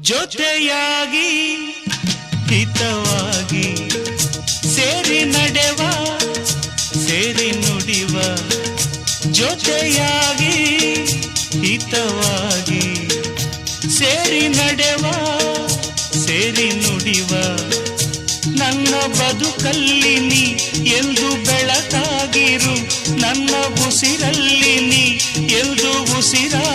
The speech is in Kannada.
ಜೊತೆಯಾಗಿ ಹಿತವಾಗಿ ಸೇರಿ ನಡೆವ ಸೇರಿ ನುಡಿವ ಜೊತೆಯಾಗಿ ಹಿತವಾಗಿ ಸೇರಿ ನಡೆವ ಸೇರಿ ನುಡಿವ ನನ್ನ ಬದುಕಲ್ಲಿ ನೀ ಎಂದು ಬೆಳಕಾಗಿರು ನನ್ನ ಉಸಿರಲ್ಲಿ ನೀ ಎಂದು ಉಸಿರಾ